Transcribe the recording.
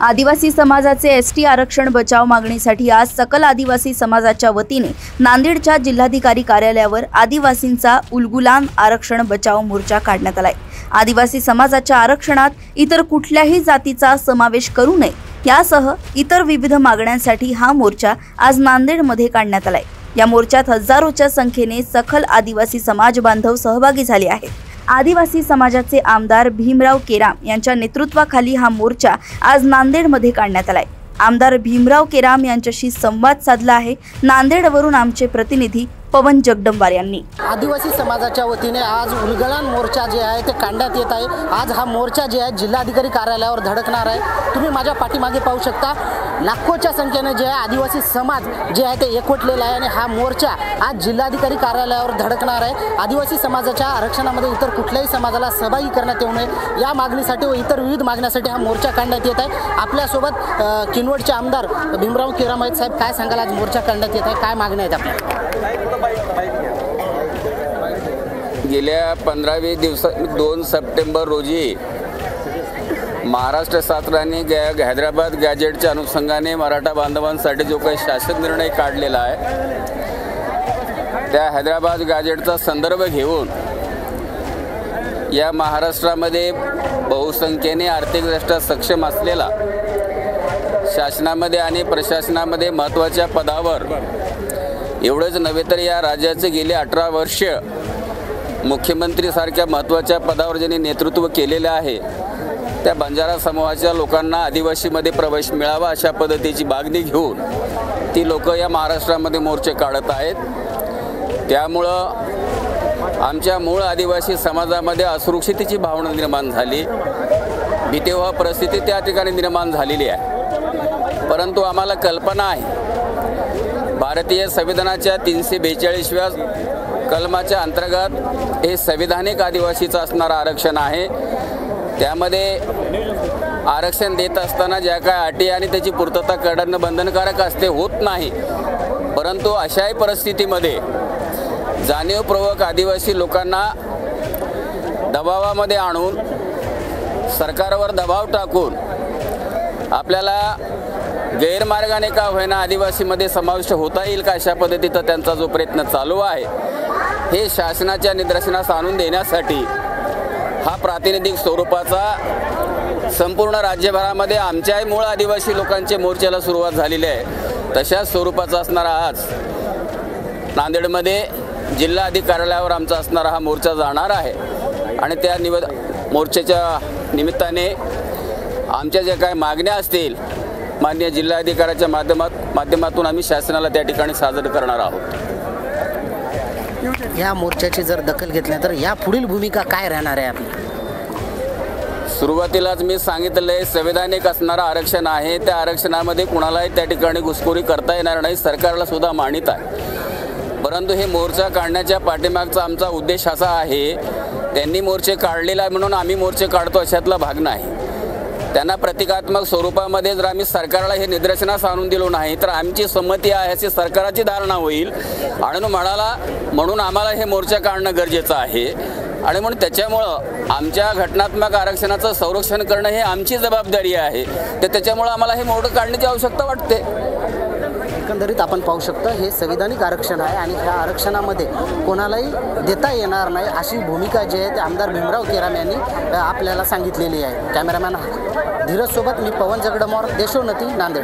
आदिवासी समाजाचे एसटी आरक्षण बचाव मागणीसाठी आज सकल आदिवासी समाजाच्या वतीने नांदेडच्या जिल्हाधिकारी कार्यालयावर आदिवासींचा उलगुलान आरक्षण बचाव मोर्चा काढण्यात आलाय। आदिवासी समाजाच्या आरक्षणात इतर कुठल्याही जातीचा समावेश करू नये यासह इतर विविध मागण्यांसाठी हा मोर्चा आज नांदेडमध्ये काढण्यात आलाय। या मोर्चात हजारोच्या संख्येने सखल आदिवासी समाज बांधव सहभागी झाले आहेत। आदिवासी समाजाचे आमदार भीमराव केराम यांच्या नेतृत्वाखाली हा मोर्चा आज नांदेडमध्ये काढण्यात आलाय। आमदार भीमराव केराम यांच्याशी संवाद साधला आहे नांदेडवरून आमचे प्रतिनिधी पवन जगदंबार यांनी। आदिवासी समाजाच्या वतीने आज उलगलान मोर्चा जे आहे ते काढण्यात येत आहे। आज हा मोर्चा जे आहे जिल्हाधिकारी कार्यालयावर धडकणार आहे। तुम्ही माझ्या पाठीमागे पाहू शकता लाखोच्या संख्येने जे आहे आदिवासी समाज जे आहे ते एकवटलेला आहे आणि हा मोर्चा आज जिल्हाधिकारी कार्यालयावर धडकणार आहे। आदिवासी समाजाच्या आरक्षणामध्ये इतर कुठल्याही समाजाला सहभागी करण्यात येऊ नये या मागणीसाठी व इतर विविध मागण्यासाठी हा मोर्चा काढण्यात येत आहे। आपल्यासोबत किनवटचे आमदार भीमराव केराम आहेत। साहेब, काय सांगाल, आज मोर्चा काढण्यात येत आहे, काय मागण्या आहेत आपल्या? गेल्या 15-20 दिवसात 2 सप्टेंबर रोजी महाराष्ट्र शासनाने हैदराबाद गॅजेटच्या अनुषंगाने मराठा बांधवांसाठी जो काही शासन निर्णय काढलेला आहे त्या हैदराबाद गॅजेटचा संदर्भ घेऊन या महाराष्ट्रामध्ये बहुसंख्येने आर्थिकदृष्ट्या सक्षम असलेला शासनामध्ये आणि प्रशासनामध्ये महत्त्वाच्या पदावर एवढंच नव्हे तर या राज्याचे गेले 18 वर्ष मुख्यमंत्रीसारख्या महत्त्वाच्या पदावर ज्यांनी नेतृत्व केलेलं आहे त्या बंजारा समूहाच्या लोकांना आदिवासीमध्ये प्रवेश मिळावा अशा पद्धतीची मागणी घेऊन ती लोक या महाराष्ट्रामध्ये मोर्चे काढत आहेत। त्यामुळं आमच्या मूळ आदिवासी समाजामध्ये असुरक्षिततेची भावना निर्माण झाली, भीतीवह परिस्थिती त्या ठिकाणी निर्माण झालेली आहे। परंतु आम्हाला कल्पना आहे भारतीय संविधानाच्या 342व्या कलमाच्या अंतर्गत हे संविधानिक आदिवासीचं असणारं आरक्षण आहे। त्यामध्ये आरक्षण देत असताना ज्या काय अटी आणि त्याची पूर्तता करणं बंधनकारक असते होत नाही। परंतु अशाही परिस्थितीमध्ये जाणीवपूर्वक आदिवासी लोकांना दबावामध्ये आणून सरकारवर दबाव टाकून आपल्याला गैरमार्गाने का होईना आदिवासीमध्ये समाविष्ट होता येईल का अशा पद्धतीचा त्यांचा जो प्रयत्न चालू आहे हे शासनाच्या निदर्शनास आणून देण्यासाठी हा प्रातिनिधिक स्वरूपाचा संपूर्ण राज्यभरामध्ये आमच्याही मूळ आदिवासी लोकांचे मोर्चाला सुरुवात झालेली आहे। तशाच स्वरूपाचा असणारा आज नांदेडमध्ये जिल्हाधिकारी कार्यालयावर आमचा असणारा हा मोर्चा जाणार आहे आणि त्या मोर्चाच्या निमित्ताने आमच्या ज्या काही मागण्या असतील माननीय जिल्हाधिकाऱ्याच्या माध्यमातून आम्ही शासनाला त्या ठिकाणी सादर करणार आहोत। या मोर्चाची जर दखल घेतली तर या पुढील भूमिका काय राहणार आहे आपली? सुरुवातीलाच मी सांगितलंय संविधानिक असणारं आरक्षण आहे, त्या आरक्षणामध्ये कुणालाही त्या ठिकाणी घुसखोरी करता येणार नाही, सरकारला सुद्धा मान्यता आहे। परंतु हे मोर्चा काढण्याच्या पाठीमागचा आमचा उद्देश असा आहे त्यांनी मोर्चे काढलेला आहे म्हणून आम्ही मोर्चे काढतो अशातला भाग नाही। त्यांना प्रतिकात्मक स्वरूपामध्ये जर आम्ही सरकारला हे निदर्शनास आणून दिलो नाही तर आमची संमती आहे अशी सरकाराची धारणा होईल आणि म्हणून आम्हाला हे मोर्चा काढणं गरजेचं आहे आणि म्हणून त्याच्यामुळं आमच्या घटनात्मक आरक्षणाचं संरक्षण करणं हे आमची जबाबदारी आहे। तर त्याच्यामुळं आम्हाला हे मोर्चा काढण्याची आवश्यकता वाटते। एकंदरीत आपण पाहू शकतो हे संविधानिक आरक्षण आहे आणि ह्या आरक्षणामध्ये कोणालाही देता येणार नाही अशी भूमिका जी आहे ते आमदार भीमराव केराम यांनी आपल्याला सांगितलेली आहे। कॅमेरामॅन धीरज सोबत मी पवन जगदंबार, देशोन्नती, नांदेड।